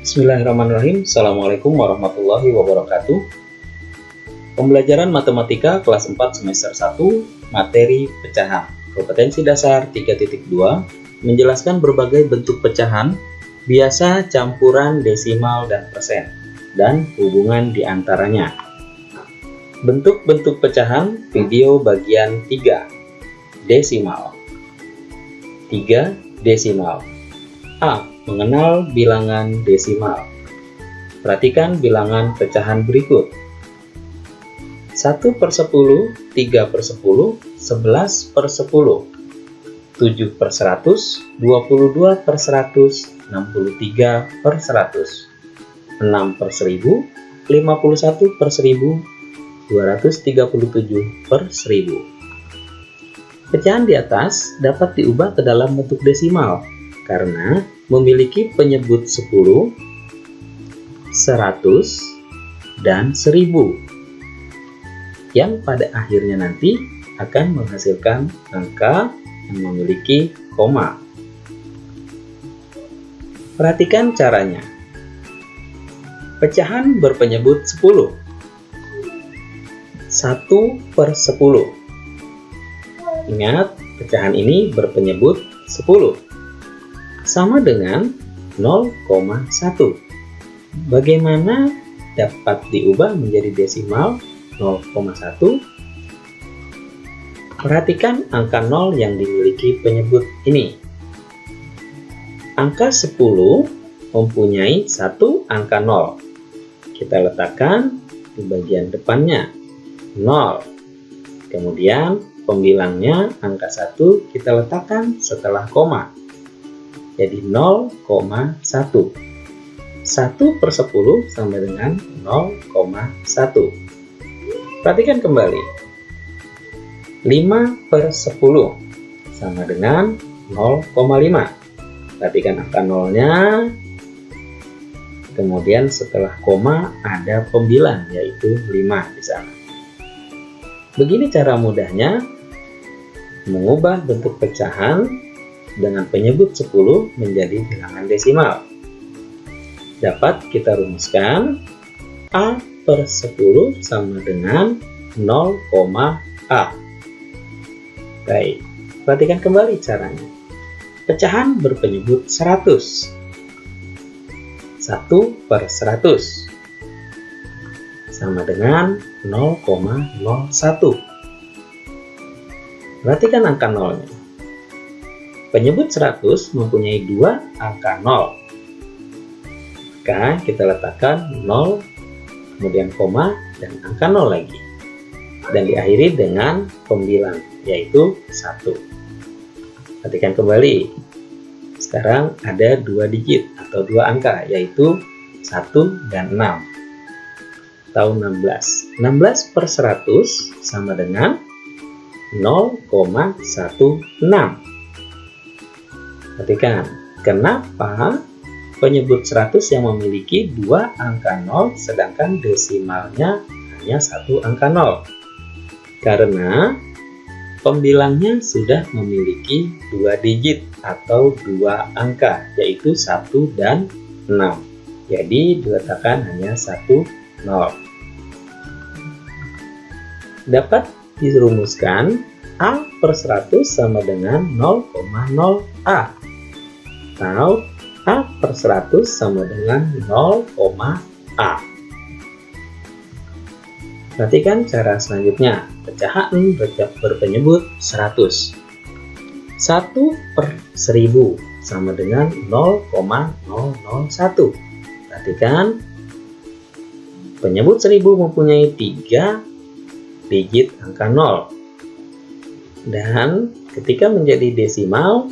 Bismillahirrahmanirrahim. Assalamualaikum warahmatullahi wabarakatuh. Pembelajaran Matematika kelas 4 semester 1, materi pecahan. Kompetensi dasar 3.2 menjelaskan berbagai bentuk pecahan, biasa, campuran, desimal, dan persen, dan hubungan di antaranya. Bentuk-bentuk pecahan, video bagian 3. Desimal. 3. Desimal. A. Mengenal bilangan desimal. Perhatikan bilangan pecahan berikut. 1/10, 3/10, 11/10, 7/100, 22/100, 63/100, 6/1000, 51/1000, 237/1000. Pecahan di atas dapat diubah ke dalam bentuk desimal karena memiliki penyebut 10, 100, dan 1000 yang pada akhirnya nanti akan menghasilkan angka yang memiliki koma. Perhatikan caranya. Pecahan berpenyebut 10. 1/10. Ingat, pecahan ini berpenyebut 10. Sama dengan 0,1. Bagaimana dapat diubah menjadi desimal 0,1? Perhatikan angka 0 yang dimiliki penyebut ini. Angka 10 mempunyai satu angka 0. Kita letakkan di bagian depannya 0. Kemudian pembilangnya angka 1 kita letakkan setelah koma. Jadi 0,1. 1/10 sama dengan 0,1. Perhatikan kembali. 5/10 sama dengan 0,5. Perhatikan angka 0-nya. Kemudian setelah koma ada pembilang yaitu 5 di sana. Begini cara mudahnya mengubah bentuk pecahan dengan penyebut 10 menjadi bilangan desimal. Dapat kita rumuskan A/10 sama dengan 0,A. Baik, perhatikan kembali caranya. Pecahan berpenyebut 100. 1/100 sama dengan 0,01. Perhatikan angka 0-nya. Penyebut 100 mempunyai dua angka 0. Maka kita letakkan 0, kemudian koma, dan angka 0 lagi. Dan diakhiri dengan pembilang, yaitu 1. Perhatikan kembali. Sekarang ada dua digit atau dua angka, yaitu 1 dan 6. Atau 16. 16/100 sama dengan 0,16. Perhatikan, kenapa penyebut 100 yang memiliki dua angka 0 sedangkan desimalnya hanya satu angka 0? Karena pembilangnya sudah memiliki dua digit atau dua angka, yaitu 1 dan 6. Jadi diletakkan hanya 1 0. Dapat dirumuskan A/100 sama dengan 0,0A. Atau A/100 sama dengan 0,A. Perhatikan cara selanjutnya. Pecahan berpenyebut 100. 1/1000 sama dengan 0,001. Perhatikan, penyebut 1000 mempunyai 3 digit angka 0. Dan ketika menjadi desimal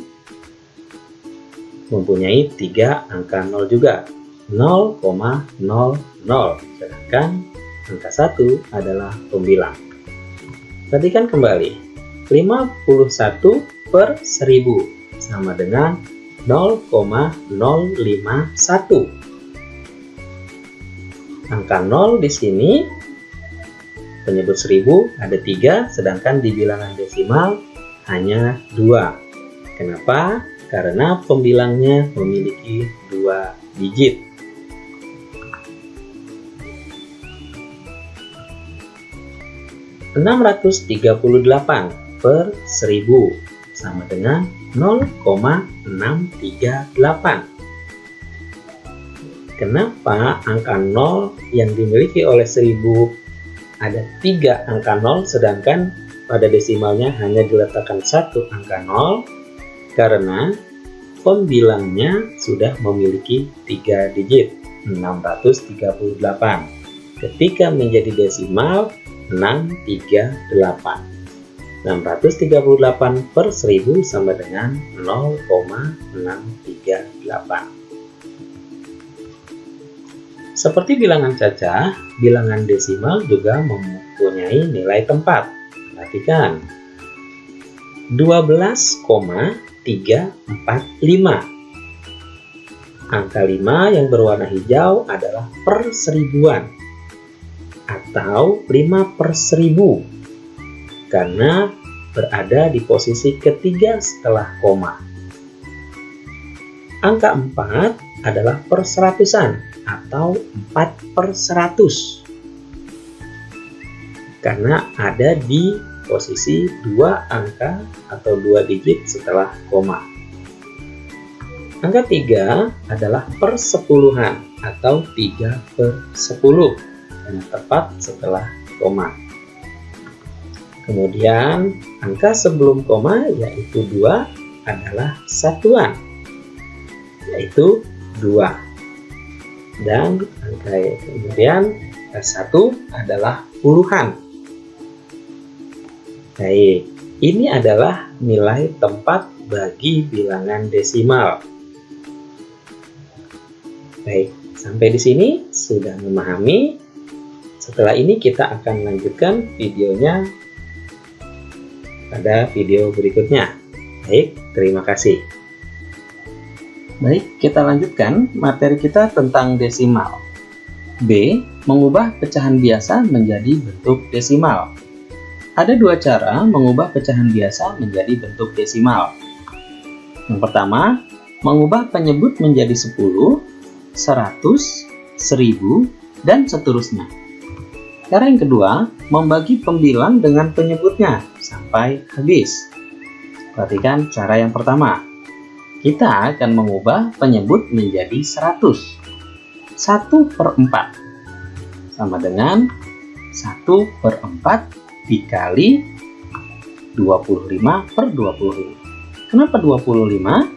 mempunyai 3 angka 0 juga, 0,00, sedangkan angka 1 adalah pembilang. Perhatikan kembali, 51/1000 sama dengan 0,051. Angka 0 di sini penyebut 1000 ada 3, sedangkan di bilangan desimal hanya 2. Kenapa? Karena pembilangnya memiliki 2 digit. 638 per 1000 sama dengan 0,638. Kenapa angka 0 yang dimiliki oleh 1000 ada 3 angka 0 sedangkan pada desimalnya hanya diletakkan 1 angka 0? Karena pembilangnya sudah memiliki 3 digit, 638. Ketika menjadi desimal 638. 638 per 1000 sama dengan 0,638. Seperti bilangan cacah, bilangan desimal juga mempunyai nilai tempat. Perhatikan. 12,345. Angka 5 yang berwarna hijau adalah per seribuan atau 5 per 1000 karena berada di posisi ketiga setelah koma. Angka 4 adalah per seratusan atau 4 per 100 karena ada di posisi 2 angka atau 2 digit setelah koma. Angka 3 adalah per sepuluhan atau 3 per 10 karena tepat setelah koma. Kemudian angka sebelum koma yaitu 2 adalah satuan yaitu 2. Dan angka kemudian angka 1 adalah puluhan. Baik, ini adalah nilai tempat bagi bilangan desimal. Baik, sampai di sini sudah memahami. Setelah ini kita akan lanjutkan videonya pada video berikutnya. Baik, terima kasih. Baik, kita lanjutkan materi kita tentang desimal. B. Mengubah pecahan biasa menjadi bentuk desimal. Ada 2 cara mengubah pecahan biasa menjadi bentuk desimal. Yang pertama, mengubah penyebut menjadi 10, 100, 1000, dan seterusnya. Cara yang kedua, membagi pembilang dengan penyebutnya sampai habis. Perhatikan cara yang pertama. Kita akan mengubah penyebut menjadi 100. 1 per 4 sama dengan 1 per 4 dikali 25 per 25. Kenapa 25?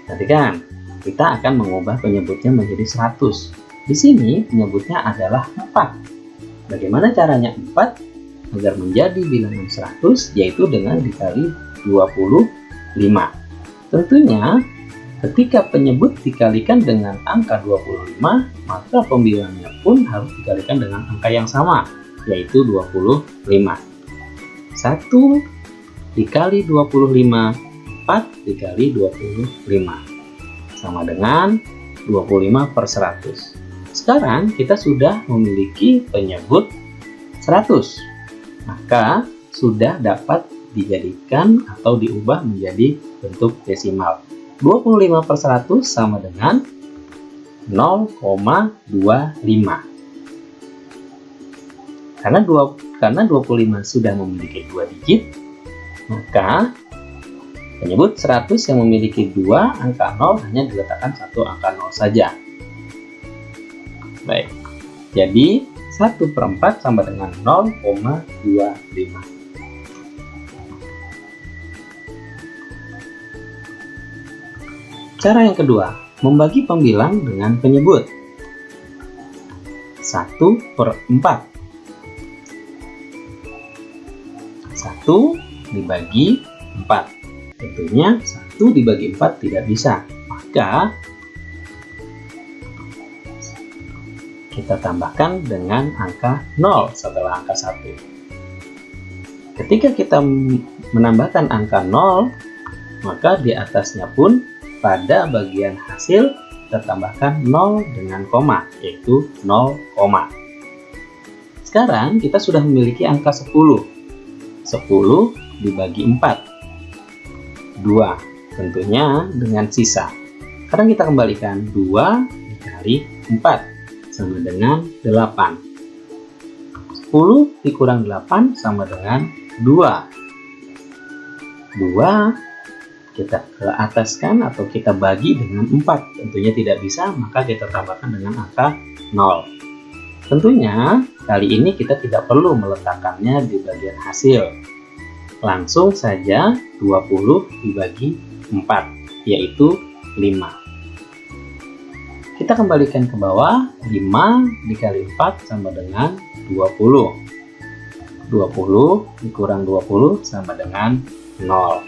Perhatikan, kita akan mengubah penyebutnya menjadi 100. Di sini penyebutnya adalah 4. Bagaimana caranya 4 agar menjadi bilangan 100? Yaitu dengan dikali 25. Tentunya ketika penyebut dikalikan dengan angka 25, maka pembilangnya pun harus dikalikan dengan angka yang sama, yaitu 25. 1 dikali 25, 4 dikali 25, sama dengan 25 per 100. Sekarang kita sudah memiliki penyebut 100, maka sudah dapat dijadikan atau diubah menjadi bentuk desimal. 25 per 100 sama dengan 0,25. Karena 25 sudah memiliki 2 digit, maka penyebut 100 yang memiliki 2 angka 0 hanya diletakkan 1 angka 0 saja. Baik, jadi 1 per 4 sama dengan 0,25. Cara yang kedua, membagi pembilang dengan penyebut. 1 per 4. 1 dibagi 4. Tentunya 1 dibagi 4 tidak bisa. Maka kita tambahkan dengan angka 0 setelah angka 1. Ketika kita menambahkan angka 0, maka di atasnya pun pada bagian hasil kita tambahkan 0 dengan koma, yaitu 0, sekarang kita sudah memiliki angka 10. 10 dibagi 4. 2, tentunya dengan sisa. Sekarang kita kembalikan 2 dikali 4 sama dengan 8. 10 10 dikurang 8 sama dengan 2. 2 kita ke ataskan atau kita bagi dengan 4. Tentunya tidak bisa, maka kita tambahkan dengan angka 0. Tentunya kali ini kita tidak perlu meletakkannya di bagian hasil. Langsung saja 20 dibagi 4, yaitu 5. Kita kembalikan ke bawah, 5 dikali 4 sama dengan 20. 20 dikurang 20 sama dengan 0.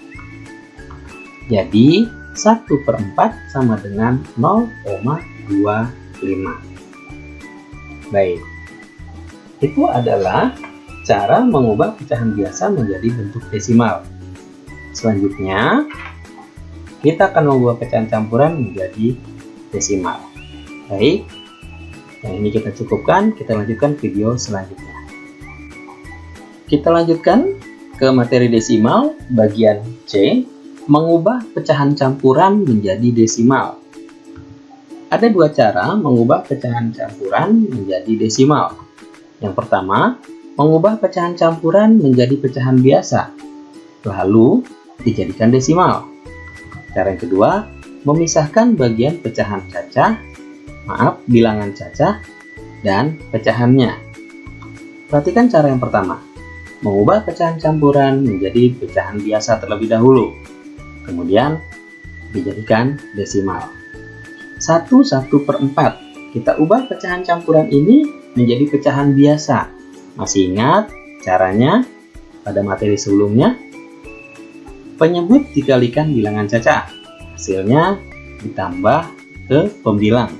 Jadi 1/4 sama dengan 0,25. Baik, itu adalah cara mengubah pecahan biasa menjadi bentuk desimal. Selanjutnya, kita akan mengubah pecahan campuran menjadi desimal. Baik, yang ini kita cukupkan, kita lanjutkan video selanjutnya. Kita lanjutkan ke materi desimal bagian C, mengubah pecahan campuran menjadi desimal. Ada dua cara mengubah pecahan campuran menjadi desimal. Yang pertama, mengubah pecahan campuran menjadi pecahan biasa, lalu dijadikan desimal. Cara yang kedua, memisahkan bagian pecahan bilangan cacah dan pecahannya. Perhatikan cara yang pertama, mengubah pecahan campuran menjadi pecahan biasa terlebih dahulu, kemudian dijadikan desimal. 1/4, kita ubah pecahan campuran ini menjadi pecahan biasa. Masih ingat caranya pada materi sebelumnya? Penyebut dikalikan bilangan cacah, hasilnya ditambah ke pembilang.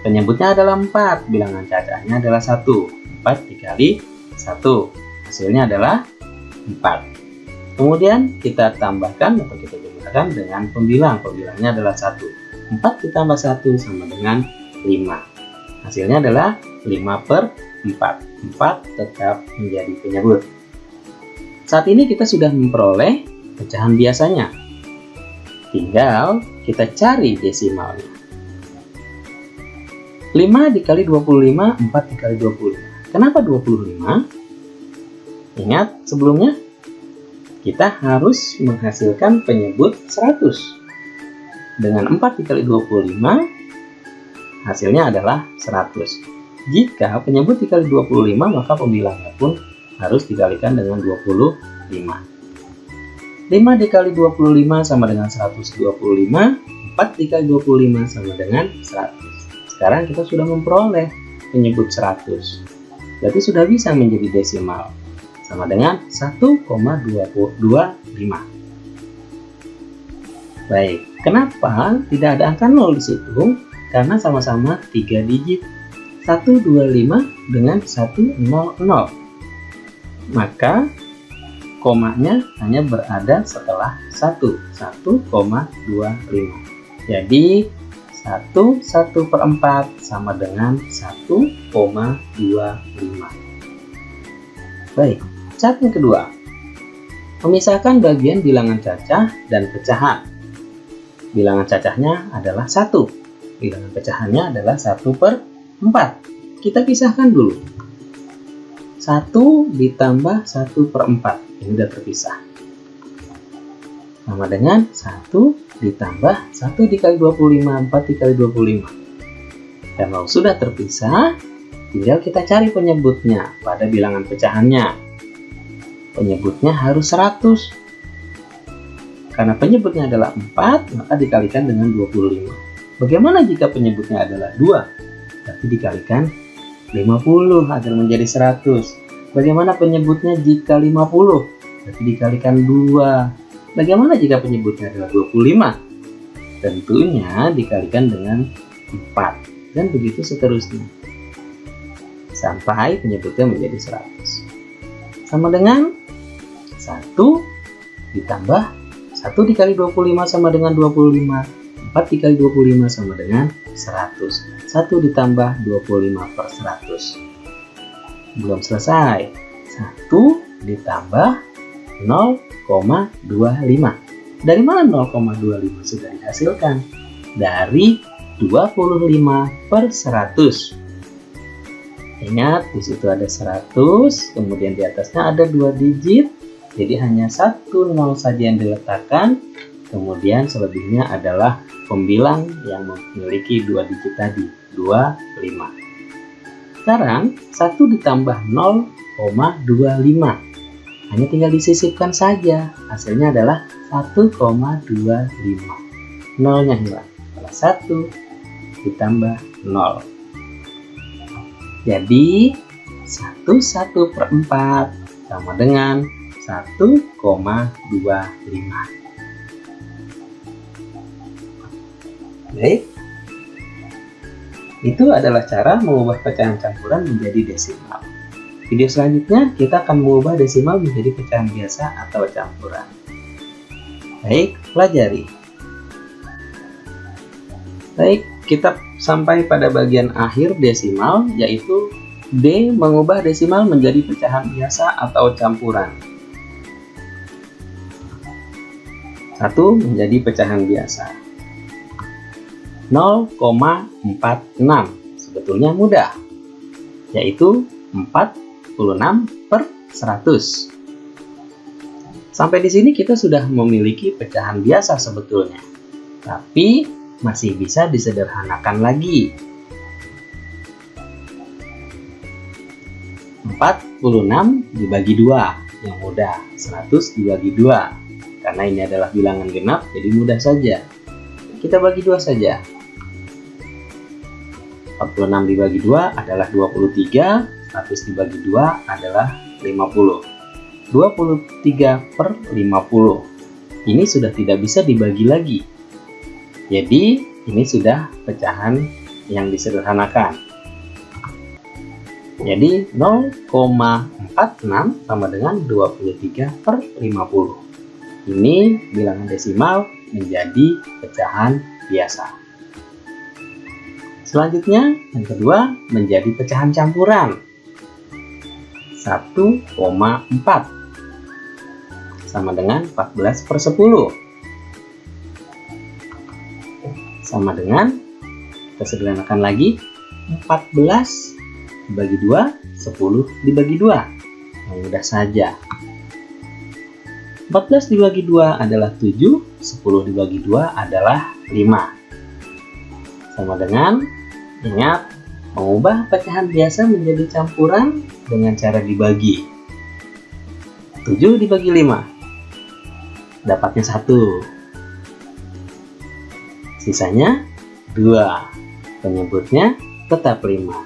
Penyebutnya adalah 4, bilangan cacahnya adalah 1. 4 dikali 1, hasilnya adalah 4. Kemudian kita tambahkan atau kita jumlahkan dengan pembilang. Pembilangnya adalah 1. 4 ditambah 1 sama dengan 5. Hasilnya adalah 5/4. 4 tetap menjadi penyebut. Saat ini kita sudah memperoleh pecahan biasanya. Tinggal kita cari desimalnya. 5 dikali 25, 4 dikali 25. Kenapa 25? Ingat sebelumnya, kita harus menghasilkan penyebut 100. Dengan 4 dikali 25, hasilnya adalah 100. Jika penyebut dikali 25, maka pembilangnya pun harus dikalikan dengan 25. 5 dikali 25 sama dengan 125, 4 dikali 25 sama dengan 100. Sekarang kita sudah memperoleh penyebut 100. Berarti sudah bisa menjadi desimal. Sama dengan 1,225. Baik, kenapa tidak ada angka 0 di situ? Karena sama-sama 3 digit. 125 dengan 100. Maka komanya hanya berada setelah 1,25. Jadi 1/4 sama dengan 1,25. Baik, cara yang kedua, memisahkan bagian bilangan cacah dan pecahan. Bilangan cacahnya adalah 1, bilangan pecahannya adalah 1/4. Kita pisahkan dulu. 1 ditambah 1/4, ini sudah terpisah. Sama dengan 1 ditambah 1 dikali 25, 4 dikali 25. Kalau sudah terpisah, tinggal kita cari penyebutnya pada bilangan pecahannya. Penyebutnya harus 100. Karena penyebutnya adalah 4, maka dikalikan dengan 25. Bagaimana jika penyebutnya adalah 2? Tapi dikalikan 50 agar menjadi 100. Bagaimana penyebutnya jika 50? Berarti dikalikan 2. Bagaimana jika penyebutnya adalah 25? Tentunya dikalikan dengan 4. Dan begitu seterusnya. Sampai penyebutnya menjadi 100. Sama dengan 1 ditambah 1 dikali 25 sama dengan 25. 4 dikali 25 sama dengan 100. 1 ditambah 25/100. Belum selesai. 1 ditambah 0,25. Dari mana 0,25 sudah dihasilkan? Dari 25/100. Ingat, di situ ada 100, kemudian di atasnya ada 2 digit, jadi hanya 1 nol saja yang diletakkan, kemudian selebihnya adalah pembilang yang memiliki 2 digit tadi, 25. Sekarang 1 ditambah 0,25, hanya tinggal disisipkan saja, hasilnya adalah 1,25. Nolnya hilang, 1 ditambah 0. Jadi 1/4 sama dengan 1,25. Baik, itu adalah cara mengubah pecahan campuran menjadi desimal. Video selanjutnya kita akan mengubah desimal menjadi pecahan biasa atau campuran. Baik, pelajari. Baik, kita sampai pada bagian akhir desimal, yaitu D mengubah desimal menjadi pecahan biasa atau campuran. 1 menjadi pecahan biasa. 0,46 sebetulnya mudah, yaitu 46/100. Sampai di sini kita sudah memiliki pecahan biasa sebetulnya, tapi masih bisa disederhanakan lagi. 46 dibagi 2, yang mudah. 100 dibagi 2, karena ini adalah bilangan genap, jadi mudah saja. Kita bagi 2 saja. 46 dibagi 2 adalah 23, 100 dibagi 2 adalah 50. 23/50. Ini sudah tidak bisa dibagi lagi. Jadi, ini sudah pecahan yang disederhanakan. Jadi, 0,46 sama dengan 23/50. Ini bilangan desimal menjadi pecahan biasa. Selanjutnya, yang kedua, menjadi pecahan campuran. 1,4 sama dengan 14/10. Sama dengan, kita sederhanakan lagi, 14 dibagi 2, 10 dibagi 2. Yang mudah saja. 14 dibagi 2 adalah 7, 10 dibagi 2 adalah 5. Sama dengan, ingat, mengubah pecahan biasa menjadi campuran dengan cara dibagi. 7 dibagi 5, dapatnya 1. Sisanya 2, penyebutnya tetap 5.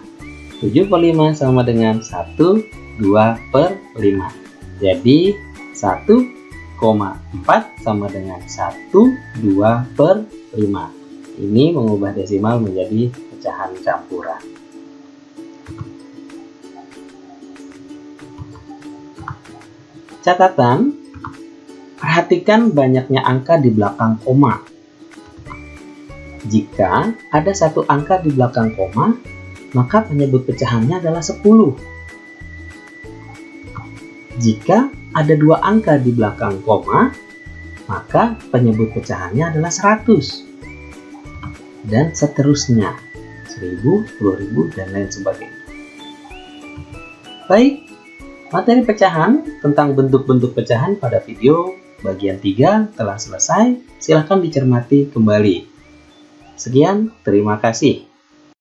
7/5 sama dengan 1/2/5. Jadi 1,4 sama dengan 1/2/5. Ini mengubah desimal menjadi pecahan campuran. Catatan, perhatikan banyaknya angka di belakang koma. Jika ada satu angka di belakang koma, maka penyebut pecahannya adalah 10. Jika ada 2 angka di belakang koma, maka penyebut pecahannya adalah 100. Dan seterusnya, 1000, 10.000, dan lain sebagainya. Baik, materi pecahan tentang bentuk-bentuk pecahan pada video bagian 3 telah selesai. Silakan dicermati kembali. Sekian, terima kasih.